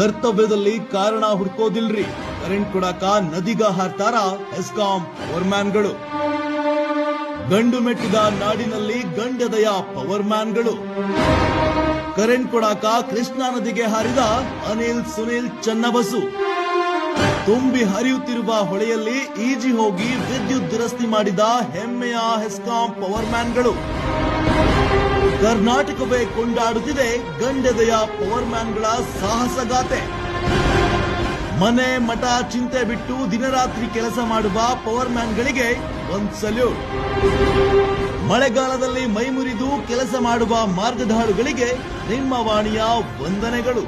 ಕರ್ತವ್ಯದಲ್ಲಿ ಕಾರಣ ಹುಡ್ಕೋದಿಲ್ರಿ, ಕರೆಂಟ್ ಕೊಡಾಕ ನದಿಗ ಹಾರ್ತಾರ ಹೆಸ್ಕಾಂ ಪವರ್ಮ್ಯಾನ್ಗಳು. ಗಂಡು ಮೆಟ್ಟಿದ ನಾಡಿನಲ್ಲಿ ಗಂಡದಯ ಪವರ್ಮ್ಯಾನ್ಗಳು. ಕರೆಂಟ್ ಕೊಡಾಕ ಕೃಷ್ಣಾ ನದಿಗೆ ಹಾರಿದ ಅನಿಲ್ ಸುನಿಲ್ ಚನ್ನಬಸು. ತುಂಬಿ ಹರಿಯುತ್ತಿರುವ ಹೊಳೆಯಲ್ಲಿ ಈಜಿ ಹೋಗಿ ವಿದ್ಯುತ್ ದುರಸ್ತಿ ಮಾಡಿದ ಹೆಮ್ಮೆಯ ಹೆಸ್ಕಾಂ ಪವರ್ಮ್ಯಾನ್ಗಳು. ಕರ್ನಾಟಕವೇ ಕೊಂಡಾಡುತ್ತಿದೆ ಗಂಡದೆಯ ಪವರ್ಮ್ಯಾನ್ಗಳ ಸಾಹಸಗಾಥೆ. ಮನೆ ಮಠ ಚಿಂತೆ ಬಿಟ್ಟು ದಿನರಾತ್ರಿ ಕೆಲಸ ಮಾಡುವ ಪವರ್ಮ್ಯಾನ್ಗಳಿಗೆ ಒಂದು ಸಲ್ಯೂಟ್. ಮಳೆಗಾಲದಲ್ಲಿ ಮೈಮುರಿದು ಕೆಲಸ ಮಾಡುವ ಮಾರ್ಗಧಾಳುಗಳಿಗೆ ನಿಮ್ಮ ವಾಣಿಯ ವಂದನೆಗಳು.